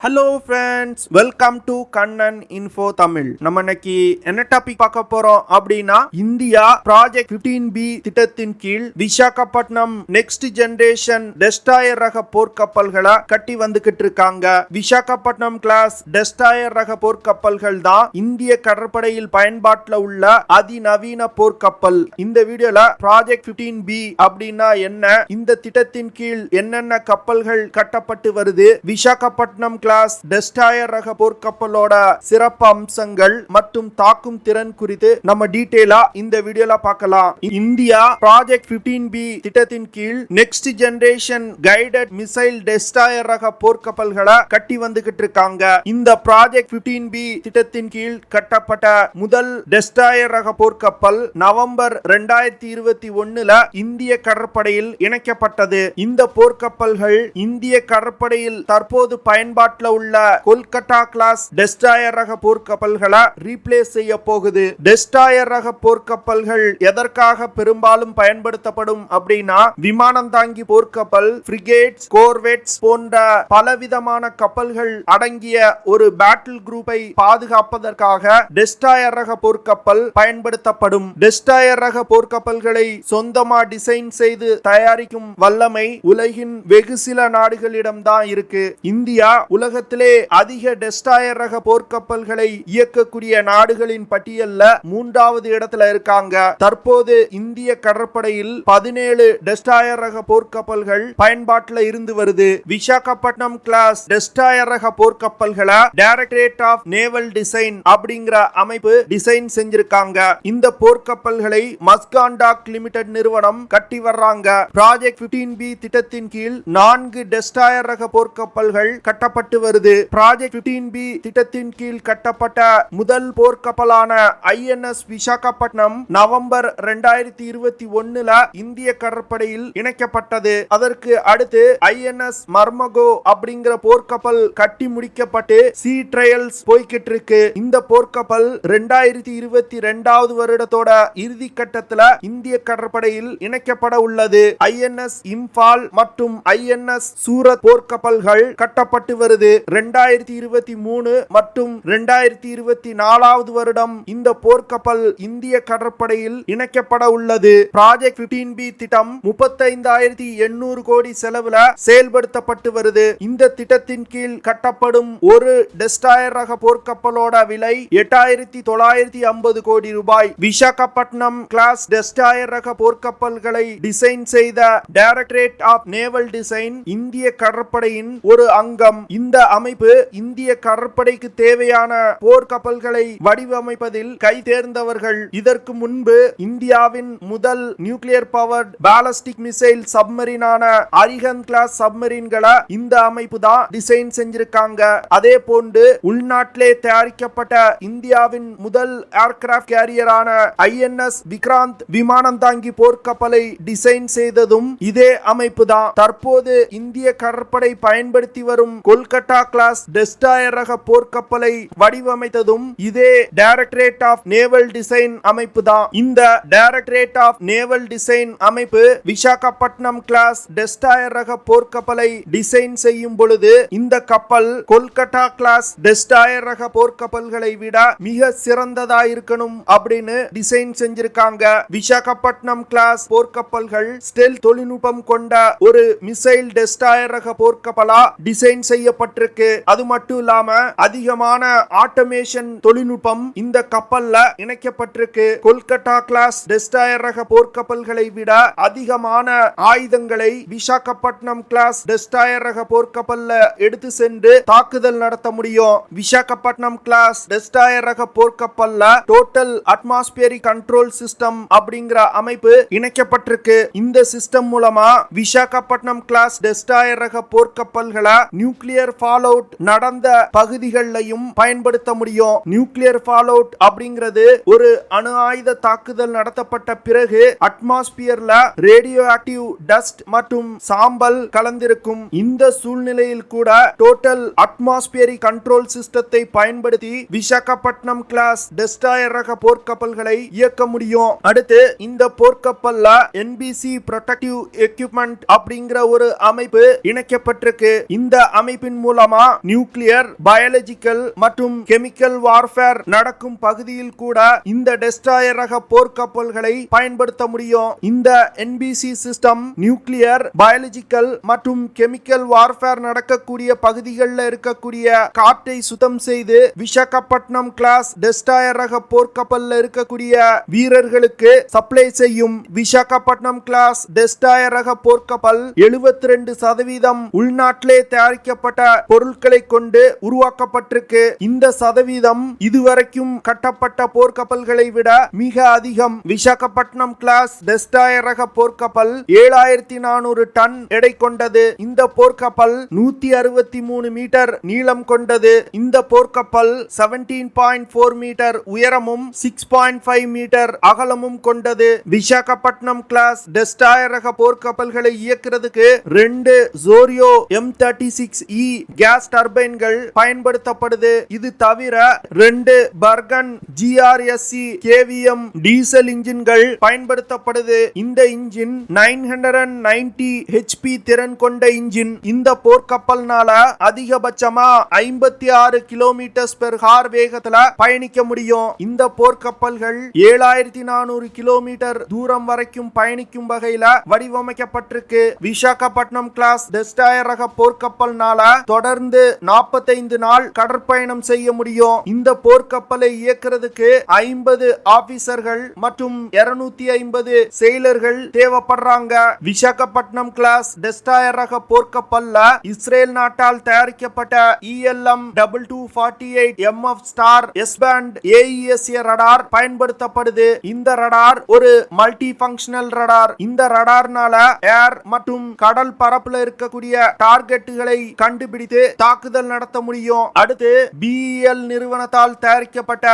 Hello friends, welcome to Kannan info Tamil. நம்ம இன்னைக்கு என்ன டாபிக் பார்க்க போறோம் அப்படின்னா, இந்தியா ப்ராஜெக்ட் 15B திட்டத்தின் கீழ் விசாகப்பட்டினம் நெக்ஸ்ட் ஜெனரேஷன் டெஸ்ட்ராயர் ரக போர்க்கப்பல்களை கட்டி வந்துகிட்டு இருக்காங்க. விசாகப்பட்டினம் கிளாஸ் டெஸ்ட்ராயர் ரக போர்க்கப்பல்கள் தான் இந்திய கடற்படையில் பயன்பாட்டில் உள்ள அதிநவீன போர்க்கப்பல். இந்த வீடியோல ப்ராஜெக்ட் 15B அப்படின்னா என்ன, இந்த திட்டத்தின் கீழ் என்னென்ன கப்பல்கள் கட்டப்பட்டு வருது, விசாகப்பட்டினம் கிளாஸ் டெஸ்ட்ராயர் ரக போர்க்கப்பலோட சிறப்பு அம்சங்கள் மற்றும் தாக்கும் திறன் குறித்து நம்ம டீடைலா இந்த வீடியோல பார்க்கலாம். இந்தியா ப்ராஜெக்ட் 15B திட்டத்தின் கீழ் next generation guided missile destroyer ரக போர்க்கப்பல்களை கட்டி வந்துகிட்டு இருக்காங்க. இந்த ப்ராஜெக்ட் 15B திட்டத்தின் கீழ் கட்டப்பட்ட முதல் டெஸ்ட்ராயர் ரக போர்க்கப்பல் நவம்பர் 2021 இந்திய கடற்படையில் இணைக்கப்பட்டது. இந்த போர்க்கப்பல்கள் இந்திய கடற்படையில் தற்போது பயன்பாட்டில் உள்ள கொல்கத்தா கிளாஸ் டெஸ்ட்ராயர் ரக போர்க்கப்பல்களை ரீப்ளேஸ் செய்ய போகுது. டெஸ்ட்ராயர் ரக போர்க்கப்பல்கள் எதற்காக பெரும்பாலும் பயன்படுத்தப்படும் அப்படின்னா, விமானம் தாங்கி போர்க்கப்பல், பிரிகேட்ஸ், கோர்வெட்ஸ் போன்ற பலவிதமான கப்பல்கள் அடங்கிய ஒரு பேட்டில் குரூப்பை பாதுகாப்பதற்காக டெஸ்ட்ராயர் ரக போர்க்கப்பல் பயன்படுத்தப்படும். டெஸ்ட்ராயர் ரக போர்க்கப்பல்களை சொந்தமா டிசைன் செய்து தயாரிக்கும் வல்லமை உலகின் வெகு சில நாடுகளிடம் தான் இருக்கு. இந்தியா உலகத்திலே அதிக டெஸ்ட்ராயர் ரக போர்க்கப்பல்களை இயக்கக்கூடிய நாடுகளின் பட்டியல்ல 3வது இடத்துல இருக்காங்க. தற்போது இந்திய கடற்படையில் 17 டெஸ்ட்ராயர் ரக போர்க்கப்பல்கள் பயன்பாட்டில் இருந்து வருது. விசாகப்பட்டினம் கிளாஸ் டெஸ்ட்ராயர் ரக போர்க்கப்பல்களை டைரக்டரேட் ஆஃப் நேவல் டிசைன் அப்படிங்கிற அமைப்பு டிசைன் செஞ்சிருக்காங்க. இந்த போர்க்கப்பல்களை மஸ்காண்டாக் லிமிடெட் நிறுவனம் கட்டி வர்றாங்க. ப்ராஜெக்ட் 15B திட்டத்தின் கீழ் 4 டெஸ்ட்ராயர் ரக போர்க்கப்பல்கள் கட்டப்பட்டு வருது. ப்ராஜெக்ட் 15B திட்டத்தின் கீழ் கட்டப்பட்ட முதல் போர்க்கப்பலான INS விசாகப்பட்டினம் நவம்பர் 2021 இந்திய கடற்படையில் இணைக்கப்பட்டது. அதற்கு அடுத்து INS மர்மகோ அப்படிங்கிற போர்க்கப்பல் கட்டி முடிக்கப்பட்டு சி ட்ரையல்ஸ் போய்கிட்டு இருக்கு. இந்த போர்க்கப்பல் 2022 வருடத்தோட இறுதி கட்டத்துல இந்திய கடற்படையில் இணைக்கப்பட உள்ளது. INS இம்பால் மற்றும் INS சூரத் போர்க்கப்பல்கள் கட்டப்பட்டு வருது. 2023 மற்றும் 2024 வருடம் இந்த போர்க்கப்பல் இந்திய கடற்படையில் இணைக்கப்பட உள்ளது. ப்ராஜெக்ட் 15B திட்டம் 35,800 கோடி செலவுல செயல்படுத்தப்பட்டு வருது. இந்த திட்டத்தின் கீழ் கட்டப்படும் ஒரு டெஸ்ட்ராயர் ரக போர்க்கப்பலோட விலை 8,950 கோடி ரூபாய். விசாகப்பட்டினம் கிளாஸ் டெஸ்ட்ராயர் ரக போர்க்கப்பல்களை டிசைன் செய்த டைரக்டரேட் ஆஃப் நேவல் டிசைன் இந்திய கடற்படையின் ஒரு அங்கம். இந்த அமைப்பு இந்திய கடற்படைக்கு தேவையான போர்க்கப்பல்களை வடிவமைப்பதில் கை தேர்ந்தவர்கள். இதற்கு முன்பு இந்தியாவின் முதல் நியூக்ளியர் பவர்ட் பாலிஸ்டிக் மிசைல் சப்மரீனான அரிஹந்த் கிளாஸ் சப்மரீன்களை இந்த அமைப்பு தான் டிசைன் செஞ்சிருக்காங்க. அதே போன்று உள்நாட்டிலே தயாரிக்கப்பட்ட இந்தியாவின் முதல் ஏர்கிராப்ட் கேரியரான INS விக்ராந்த் விமானம் தாங்கி போர்க்கப்பலை டிசைன் செய்ததும் இதே அமைப்பு தான். தற்போது இந்திய கடற்படை பயன்படுத்தி வரும் கொல்கத்தா கிளாஸ் டெஸ்ட்ராயர் ரக போர்க்கப்பலை வடிவமைத்ததும் இதே டைரக்டரேட் ஆஃப் நேவல் டிசைன் அமைப்பு தான். இந்த டைரக்டரேட் ஆஃப் நேவல் டிசைன் அமைப்பு விசாகப்பட்டினம் கிளாஸ் டெஸ்ட்ராயர் ரக போர்க்கப்பலை டிசைன் செய்யும் பொழுது இந்த கப்பல் கொல்கத்தா கிளாஸ் டெஸ்ட்ராயர் ரக போர்க்கப்பல்களை விட மிக சிறந்ததா இருக்கணும் அப்படின்னு டிசைன் செஞ்சிருக்காங்க. விசாகப்பட்டினம் கிளாஸ் போர்க்கப்பல்கள் ஸ்டெல்த் தொழில்நுட்பம் கொண்ட ஒரு மிசைல் டெஸ்ட்ராயர் ரக போர்க்கப்பலா டிசைன் செய்யப்பட்டிருக்கு. அது மட்டும் இல்லாம அதிகமான ஆட்டோமேஷன் தொழில்நுட்பம் இந்த கப்பல்ல இணைக்கப்பட்டிருக்கு. கொல்கத்தா கிளாஸ் டெஸ்ட்ராயர் ரக போர்க்கப்பல்களை விட அதிகமான ஆயுதங்களை விசாகப்பட்டினம் கிளாஸ் டெஸ்ட்ராயர் ரக போர்க்கப்பல்ல எடுத்து சென்று தாக்குதல் நடத்த முடியும். விசாகப்பட்டினம் கிளாஸ் டெஸ்ட்ராயர் ரக போர்க்கப்பல்ல டோட்டல் அட்மாஸ்பியரிக் கண்ட்ரோல் சிஸ்டம் அப்படிங்கிற அமைப்பு இணைக்கப்பட்டிருக்கு. இந்த சிஸ்டம் மூலமா விசாகப்பட்டினம் கிளாஸ் டெஸ்ட்ராயர் ரக போர்க்கப்பல்களை நியூக்ளியர் ஃபால் அவுட் நடந்த பகுதிகளிலும் பயன்படுத்த முடியும். நியூக்ளியர் ஃபால் அவுட் அப்படிங்கிறது ஒரு அணு ஆயுத தாக்குதல் நடத்தப்பட்ட பிறகு அட்மாஸ்பியர்ல ரேடியோ ஆக்டிவ் டஸ்ட் மற்றும் சாம்பல் கலந்திருக்கும். இந்த சூழ்நிலையில் கூட டோட்டல் அட்மாஸ்பியரிக் கண்ட்ரோல் சிஸ்டத்தை பயன்படுத்தி விசாகப்பட்டினம் கிளாஸ் டெஸ்ட்ராயர் ரக போர்க்கப்பல்களை இயக்க முடியும். அடுத்து இந்த போர்க்கப்பல்ல NBC ப்ரொடெக்டிவ் எக்யூப்மெண்ட் அப்படிங்கிற ஒரு அமைப்பு இணைக்கப்பட்டிருக்கு. இந்த அமைப்பின் மூலம் மூலமா நியூக்ளியர், பயாலஜிக்கல் மற்றும் கெமிக்கல் வார்ஃபேர் நடக்கும் பகுதியில் கூட இந்த டெஸ்ட்ராயர் ரக போர்க்கப்பல்களை பயன்படுத்த முடியும். இந்த என்பிசி சிஸ்டம் நியூக்ளியர், பயாலஜிக்கல் மற்றும் கெமிக்கல் வார்ஃபேர் நடக்கக்கூடிய பகுதிகளில் இருக்கக்கூடிய காற்றை சுத்தம் செய்து விசாகப்பட்டினம் கிளாஸ் டெஸ்ட்ராயர் ரக போர்க்கப்பல்ல இருக்கக்கூடிய வீரர்களுக்கு சப்ளை செய்யும். விசாகப்பட்டினம் கிளாஸ் டெஸ்ட்ராயர் ரக போர்க்கப்பல் 72% உள்நாட்டிலே தயாரிக்கப்பட்ட பொருட்களை கொண்டு உருவாக்கப்பட்டிருக்கு. இந்த சதவீதம் இதுவரைக்கும் கட்டப்பட்ட போர்க்கப்பல்களை விட மிக அதிகம். விசாகப்பட்டினம் கிளாஸ் டெஸ்ட்ராயர் ரக போர்க்கப்பல் 7400 டன் எடை கொண்டது. இந்த போர்க்கப்பல் 163 மீட்டர் நீளம் கொண்டது. இந்த போர்க்கப்பல் 17.4 மீட்டர் உயரமும் 6.5 மீட்டர் அகலமும் கொண்டது. விசாகப்பட்டினம் கிளாஸ் டெஸ்ட்ராயர் ரக போர்க்கப்பல்களை இயக்குறதுக்கு 2 ஜோரியோ M36E கேஸ் டர்பைன்கள் பயன்படுத்தப்படுது. இது தவிர 2 பர்கன் GRSC KVM டீசல் இன்ஜின்கள் பயன்படுத்தப்படுது. இந்த இன்ஜின் 990 HP திறன் கொண்ட இன்ஜின். இந்த போர்க்கப்பல்னால அதிகபட்சமா 56 km/h வேகத்துல பயணிக்க முடியும். இந்த போர்க்கப்பல்கள் 7400 கிலோமீட்டர் தூரம் வரைக்கும் பயணிக்கும் வகையில வடிவமைக்கப்பட்டிருக்கு. விசாகப்பட்டினம் கிளாஸ் டெஸ்ட்ராயர் ரக போர்க்கப்பல்னால தொடர்ந்து 45 நாள் கடற்பயணம் செய்ய முடியும். இந்த போர்க்கப்பலை இயக்குறதுக்கு 50 ஆபீசர்கள் மற்றும் 250 செயலர்கள் தேவைப்படுறாங்க. விசாகப்பட்டினம் கிளாஸ் டெஸ்ட்ராயர் ரக போர்க்கப்பல்ல இஸ்ரேல் நாட்டால் தயாரிக்கப்பட்ட ELM 2248 MF star S-band AESA radar பயன்படுத்தப்படுது. இந்த ரடார் ஒரு மல்டி ஃபங்க்ஷனல் ரடார். இந்த ரடார்னால ஏர் மற்றும் கடல் பரப்புல இருக்கக்கூடிய டார்கெட்டுகளை கண்டுபிடித்து தாக்குதல் நடத்த முடியும். அடுத்து BEL நிறுவனத்தால் தயாரிக்கப்பட்ட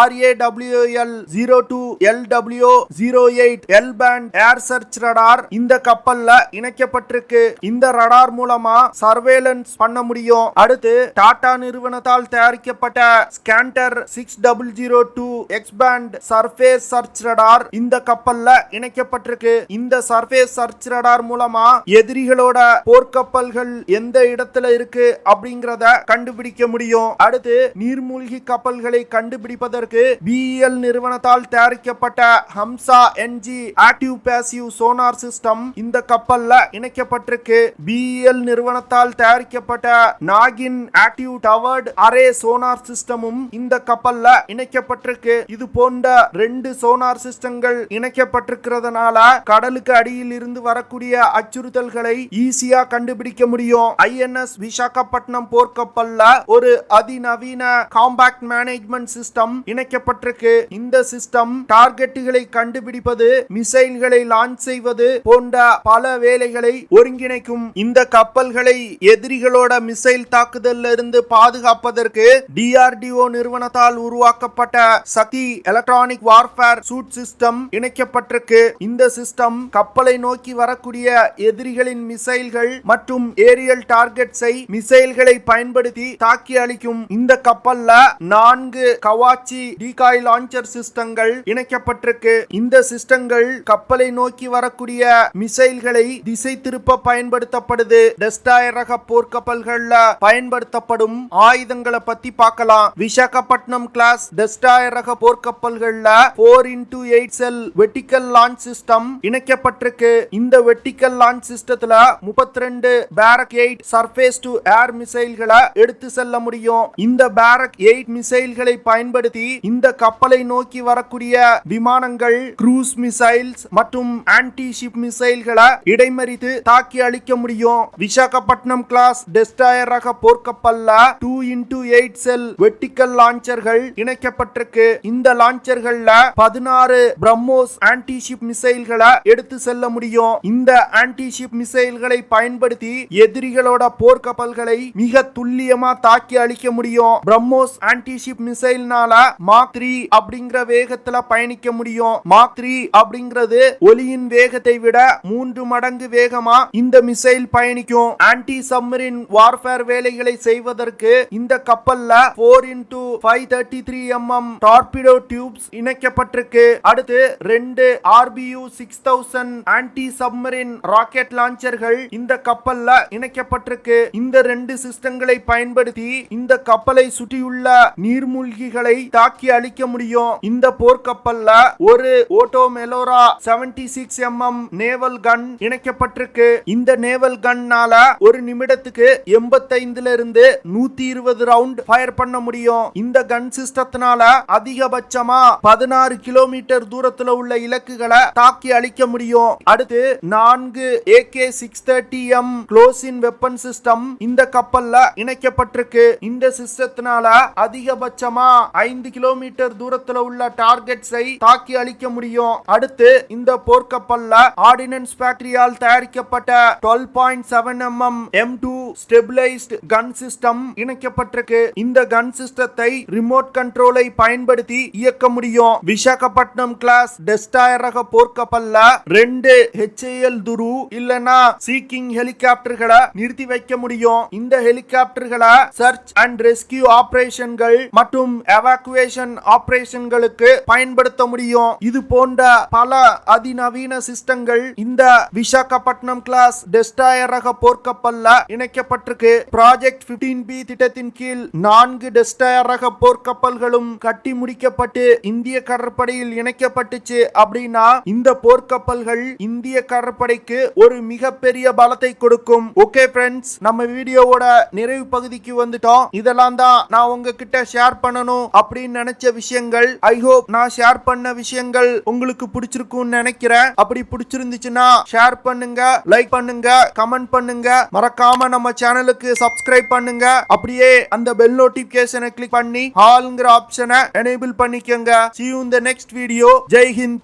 RAWL 02 LW08 L-band ஏர் சர்ச் ரடார் இந்த கப்பல்ல இணைக்கப்பட்டிருக்கு. இந்த ரடார் மூலமா சர்வேலன்ஸ் பண்ண முடியும். அடுத்து டாடா நிறுவனத்தால் தயாரிக்கப்பட்ட ஸ்கேண்டர் 6002 X-band சர்ஃபேஸ் சர்ச் ரடார் இந்த கப்பல்ல இணைக்கப்பட்டிருக்கு. இந்த சர்ஃபேஸ் சர்ச் ரடார் மூலமா எதிரிகளோட போர்க்கப்பல்கள் எந்த இடத்துல இருக்கு அப்படிங்கறத கண்டுபிடிக்க முடியும். அடுத்து நீர்மூழ்கி கப்பல்களை கண்டுபிடிப்பதற்கு BEL நிறுவனத்தால் தயாரிக்கப்பட்ட Hamsa NG active passive sonar system இந்த கப்பல்ல இணைக்கப்பட்டிருக்கு. BEL நிறுவனத்தால் தயாரிக்கப்பட்ட நாகின் ஆக்டிவ் டவர்ட் அரே சோனார் சிஸ்டமும் இந்த கப்பல்ல இணைக்கப்பட்டிருக்கு. இது போன்ற 2 சோனார் சிஸ்டங்கள் இணைக்கப்பட்டிருக்கிறதுனால கடலுக்கு அடியில் இருந்து வரக்கூடிய அச்சுறுத்தல்களை ஈஸியா கண்டுபிடிக்க முடியும். INS விசாகப்பட்டினம் போர்க்கப்பல்ல ஒரு அதிநவீன காம்பாக்ட் மேனேஜ்மெண்ட் சிஸ்டம் இணைக்கப்பட்டிருக்கு. இந்த சிஸ்டம் டார்கெட்டுகளை கண்டுபிடிப்பது, மிசைல்களை லான்ச் செய்வது போன்ற பல வேலைகளை ஒருங்கிணைக்கும். இந்த கப்பல்களை எதிரிகளோட மிசைல் தாக்குதல்ல இருந்து பாதுகாப்பதற்கு DRDO நிறுவனத்தால் உருவாக்கப்பட்ட சக்தி எலக்ட்ரானிக் வார்ஃபேர் சூட் சிஸ்டம் இணைக்கப்பட்டிருக்கு. இந்த சிஸ்டம் கப்பலை நோக்கி வரக்கூடிய எதிரிகளின் மிசைல்கள் மற்றும் ஏரியல் டார்கெட்ஸை மிசைல்களை பயன்படுத்தி தாக்கி அளிக்கும். இந்த கப்பல்ல 4 கவாச்சி டீகாய் லான்ச்சர் சிஸ்டங்கள் இணைக்கப்பட்டிருக்கு. இந்த சிஸ்டங்கள் கப்பலை நோக்கி வரக்கூடிய மிசைல்களை திசை திருப்ப பயன்படுத்தப்படுது. டெஸ்ட்ராயர் ரக போர்க்கப்பல்கள்ல பயன்படுத்தப்படும் ஆயுதங்களை பத்தி பார்க்கலாம். விசாகப்பட்டினம் கிளாஸ் டெஸ்ட்ராயர் ரக போர்க்கப்பல்கள்ல 4x8 செல் வெர்டிகல் லான்ச் சிஸ்டம் இணைக்கப்பட்டிருக்கு. இந்த வெர்டிகல் லான்ச் சிஸ்டத்துல 32 பேரக் 8 சர்ஃபேஸ் டு ஏர் மிசைல்களை எடுத்து செல்ல முடியும். இந்த பேரக் 8 மிசைல்களை பயன்படுத்தி இந்த கப்பலை நோக்கி வரக்கூடிய விமானங்கள், க்ரூஸ் மிசைல்ஸ் மற்றும் ஆன்டி ஷிப் மிசைல்களை இடைமறித்து தாக்கி அளிக்க முடியும். விசாகப்பட்டினம் கிளாஸ் டெஸ்ட்ராயர் ரக போர்க்கப்பல்ல 2x8 செல் வெர்டிகல் லான்ச்சர்கள் இணைக்கப்பட்டிருக்கு. இந்த லான்ச்சர்கள்ல 16 பிரம்மோஸ் ஆன்டி ஷிப் மிசைல்களை எடுத்து செல்ல முடியும். இந்த ஆன்டி ஷிப் மிசைல்களை பயன்படுத்தி எதிரிகளோட போர்க்கப்பல்களை மிக துல்லியமா தாக்கி அளிக்க முடியும். பிரம்மோஸ் ஆன்டி ஷிப் மிசைல்னால மாக் 3 அப்படிங்கிற வேகத்துல பயணிக்க முடியும். மாக் 3 அப்படிங்கிறது ஒலியின் வேகத்தை விட 3 மடங்கு வேகமா இந்த மிசைல் பயணிக்கும். ஆன்டி சப்மரீன் வார்ஃபேர் வேலைகளை செய்வதற்கு இந்த கப்பல்ல 4x533 mm டார்பிடோ டியூப்ஸ் இணைக்கப்பட்டிருக்கு. அடுத்து 2 RBU 6000 ஆன்டி சப்மரீன் ராக்கெட் லான்ச்சர்கள் இந்த கப்பல்ல இணைக்கப்பட்டிருக்கு. இந்த 2 சிஸ்டங்களை பயன்படுத்தி இந்த கப்பலை சுற்றியுள்ள நீர்மூழ்கிகளை தாக்கி அழிக்க முடியும். இந்த போர்க்கப்பல்ல ஒரு ஓட்டோமெலோரா 76 mm நேவல் கன் இணைக்கப்பட்டிருக்கு. இந்த நேவல் கன்னால ஒரு நிமிடத்துக்கு 85 இருந்து 120 ரவுண்ட் ஃபயர் பண்ண முடியும். இந்த கன் சிஸ்டத்தினால அதிகபட்சமா 16 கிலோமீட்டர் தூரத்துல உள்ள இலக்குகளை தாக்கி அழிக்க முடியும். அடுத்து 4 AK-630M க்ளோஸ் இன் வெப்பன் சிஸ்டம் இந்த கப்பல்ல இணைக்கப்பட்டிருக்கு. இந்த சிஸ்டத்தினால அதிகபட்சமா 5 கிலோமீட்டர் தூரத்துல உள்ள டார்கெட்ஸை தாக்கி அழிக்க முடியும். அடுத்து இந்த போர்க்கப்பல்ல ஆர்டினன்ஸ் ஃபேக்டரியால் தயாரிக்கப்பட்ட 12.7 mm M2 stabilised gun system இணைக்கப்பட்டிருக்கு. இந்த கன் சிஸ்டத்தை ரிமோட் கண்ட்ரோலை பயன்படுத்தி இயக்க முடியும். விசாகப்பட்டினம் கிளாஸ் டெஸ்ட்ராயர் ரக போர்க்கப்பல்ல 2 HAL துரு இல்லனா சீக்கிங் ஹெலிகாப்டர்களை நிறுத்தி வைக்க முடியும். இந்த ஹெலிகாப்டர்களை சர்ச் அண்ட் ரெஸ்கியூ ஆபரேஷன்கள் மற்றும் எவாக்குவேஷன் ஆபரேஷன்களுக்கு பயன்படுத்த முடியும். இது போன்ற பல அதிநவீன சிஸ்டங்கள் இந்த விசாகப்பட்டினம் கிளாஸ் டெஸ்ட்ராயர் ரக போர்க்கப்பல்ல இணைக்கப்பட்டிருக்கு. ப்ராஜெக்ட் 15B திட்டத்தின் கீழ் 4 டெஸ்ட்ராயர் ரக போர்க்கப்பல்களும் கட்டி முடிக்கப்பட்டு இந்திய கடற்படையில் இணைக்கப்பட்டுச்சு. அப்படின்னா இந்த போர்க்கப்பல்கள் இந்திய கடற்படைக்கு ஒரு மிகப்பெரிய பலத்தை கொடுக்கும். ஓகே ஃப்ரெண்ட்ஸ், நம்ம வீடியோவோட நிறைவு பகுதிக்கு வந்துட்டோம். இதெல்லாம் தான் நான் உங்ககிட்ட ஷேர் பண்ணணும் அப்படின்னு நினைச்ச விஷயங்கள். ஐ ஹோப் நான் ஷேர் பண்ண விஷயங்கள் உங்களுக்கு பிடிச்சிருக்கும்னு நினைக்கிறேன். அப்படி பிடிச்சிருந்துச்சுன்னா ஷேர் பண்ணுங்க, லைக் பண்ணுங்க, கமெண்ட் பண்ணுங்க. மறக்காம நம்ம சேனலுக்கு சப்ஸ்கிரைப் பண்ணுங்க. அப்படியே அந்த பெல் நோட்டிபிகேஷனை கிளிக் பண்ணி ஆல்ங்கிற ஆப்ஷனை எனேபிள் பண்ணிக்கங்க. See you in the next video. Jai Hind.